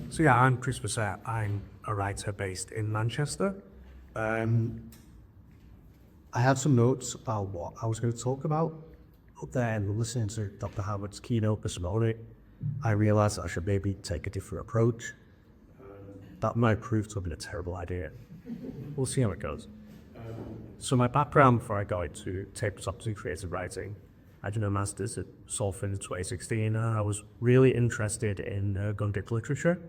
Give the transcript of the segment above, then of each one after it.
So yeah, I'm Chris Bisette. I'm a writer based in Manchester. I had some notes about what I was going to talk about up there, and listening to Dr. Howard's keynote this morning, I realised I should maybe take a different approach. That might prove to have been a terrible idea. We'll see how it goes. So my background before I got into tabletops and creative writing, I did a master's at Salford in 2016, and I was really interested in Gundic literature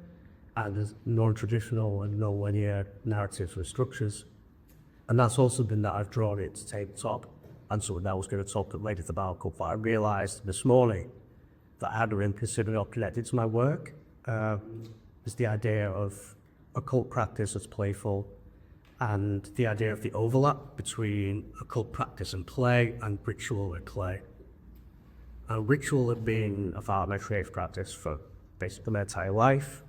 and non-traditional and non-linear narratives and structures. And that's also something that I've drawn into tabletop, and something that I was going to talk later about, but I realised this morning that I hadn't really considered or connected to my work. Is the idea of occult practice as playful, and the idea of the overlap between occult practice and play, and ritual and play. Ritual had been a part of my creative practice for basically my entire life.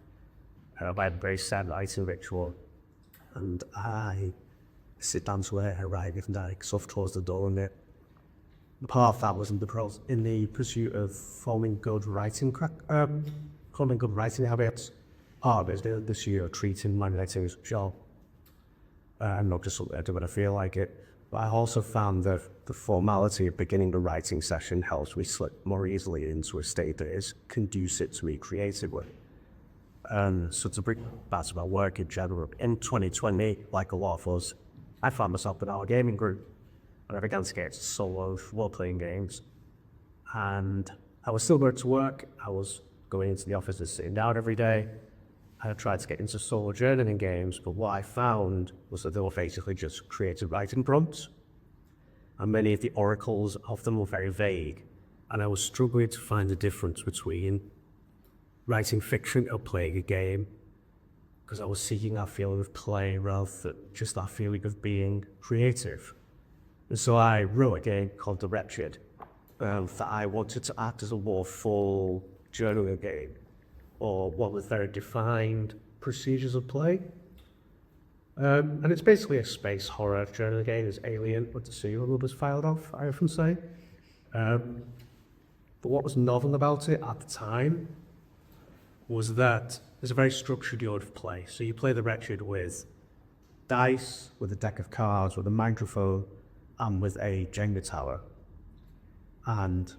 I had a very sad writing ritual, and I sit down to it, I write different stuff towards the door, and it. Part of that was in the pursuit of forming good writing habits. Part of it is this year treating my writing as a job. And not just something I do when I feel like it. But I also found that the formality of beginning the writing session helps me slip more easily into a state that is conducive to me creatively. So to bring back to my work in general, in 2020, like a lot of us, I found myself in our gaming group, and I began to get solo role-playing games. And I was still going to work. I was going into the office and sitting down every day. I tried to get into solo journaling games, but what I found was that they were basically just creative writing prompts. And many of the oracles of them were very vague. And I was struggling to find the difference between writing fiction or playing a game, because I was seeking that feeling of play rather than just that feeling of being creative. And so I wrote a game called The Wretched, that I wanted to act as a more full journaling game, or one with very defined procedures of play. And it's basically a space horror journaling game. It's alien, but the serial numbers filed off, I often say. But what was novel about it at the time was that there's a very structured order of play. So you play The Wretched with dice, with a deck of cards, with a microphone, and with a Jenga tower. And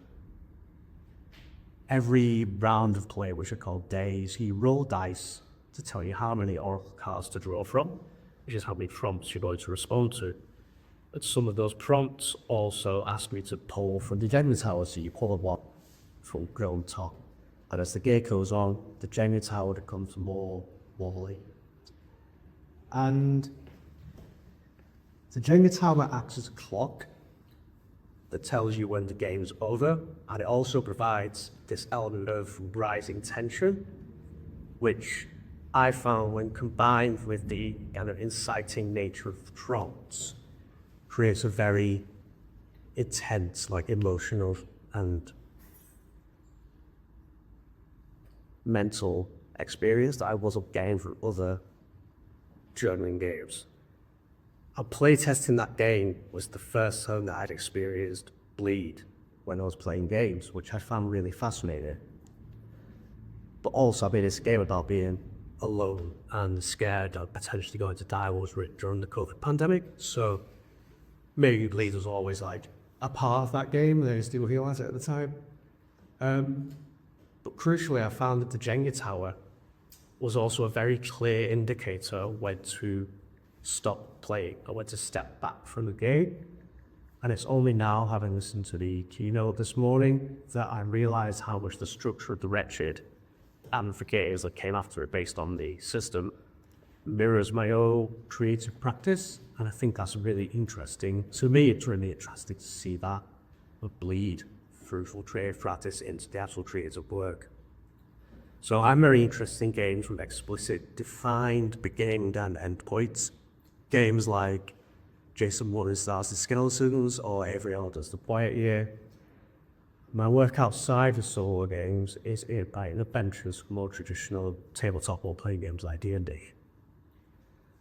every round of play, which are called days, you roll dice to tell you how many oracle cards to draw from, which is how many prompts you're going to respond to. But some of those prompts also ask me to pull from the Jenga tower, so you pull a one from grown top. And as the game goes on, the Jenga tower becomes more wobbly. And the Jenga tower acts as a clock that tells you when the game's over, and it also provides this element of rising tension, which I found, when combined with the kind of inciting nature of the prompts, creates a very intense, emotional and mental experience that I wasn't getting from other journaling games. And playtesting that game was the first time that I'd experienced bleed when I was playing games, which I found really fascinating. But also, it's a game about being alone and scared of potentially going to die was written during the COVID pandemic. So maybe bleed was always a part of that game, and I just didn't realize it at the time. But crucially, I found that the Jenga tower was also a very clear indicator when to stop playing or when to step back from the game. And it's only now, having listened to the keynote this morning, that I realised how much the structure of The Wretched and the games that came after it based on the system mirrors my own creative practice. And I think that's really interesting. To me, it's really interesting to see that bleed through full creative practice into the actual creative work. So I'm very interested in games with explicit, defined beginning and end points. Games like Jason Warren Stars the Skeletons or Avery Alder's The Quiet Year. My work outside of solo games is inviting adventures for more traditional tabletop role-playing games like D&D.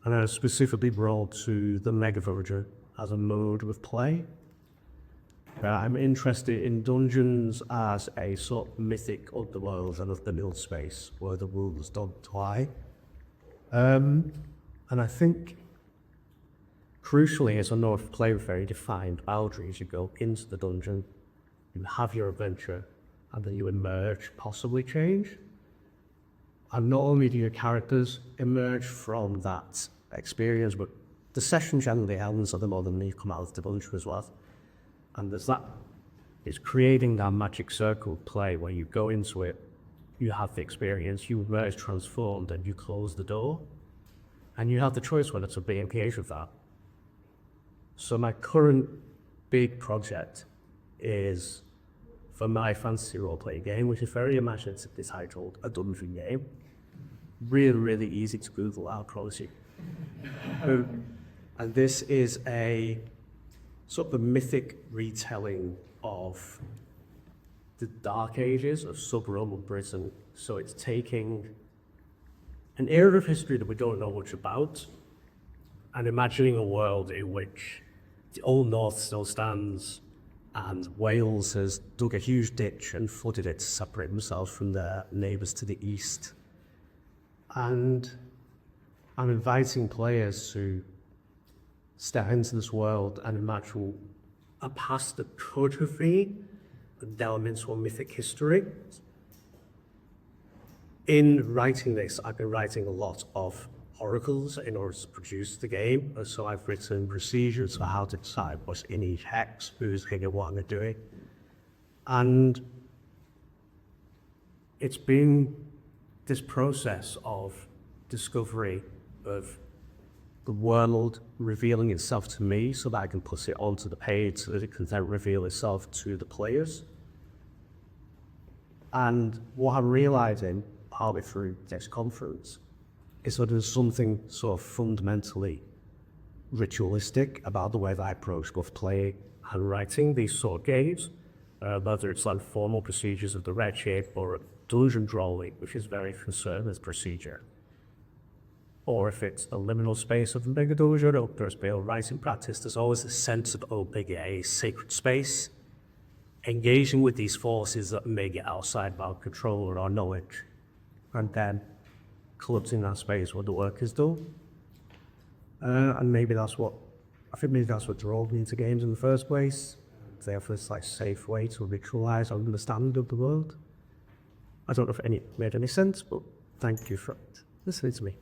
And I was specifically brought to the Mega Villager as a mode of play. I'm interested in dungeons as a sort of mythic underworld and of the middle space where the rules don't apply. And I think, crucially, as I know if you play with very defined boundaries, you go into the dungeon, you have your adventure, and then you emerge, possibly change. And not only do your characters emerge from that experience, but the session generally ends at the moment you come out of the dungeon as well. And there's that, it's creating that magic circle play where you go into it, you have the experience, you emerge transformed, and you close the door. And you have the choice whether to be engaged with that. So my current big project is for my fantasy role-playing game, which is very imaginatively titled A Dungeon Game. Really, really easy to Google, I promise you. And this is a sort of a mythic retelling of the Dark Ages of sub-Roman Britain. So it's taking an era of history that we don't know much about and imagining a world in which the Old North still stands and Wales has dug a huge ditch and flooded it to separate themselves from their neighbours to the east. And I'm inviting players to step into this world and imagine a past that could have been, and delve into a mythic history. In writing this, I've been writing a lot of oracles in order to produce the game. So I've written procedures for how to decide what's in each hex, who's doing it, what they're doing. And it's been this process of discovery of the world revealing itself to me so that I can put it onto the page so that it can then reveal itself to the players. And what I'm realizing, partly through this conference, is that there's something sort of fundamentally ritualistic about the way that I approach both playing and writing these sort of games, whether it's like formal procedures of the red shape or dungeon drawing, which is very conservative procedure, or if it's a liminal space of a bigger dungeon or there's been writing practice, there's always a sense of opening a sacred space, engaging with these forces that may get outside of our control or our knowledge, and then collapsing that space where the work is done. And maybe that's what drove me into games in the first place. Therefore, it's like a safe way to ritualize our understanding of the world. I don't know if any made any sense, but thank you for listening to me.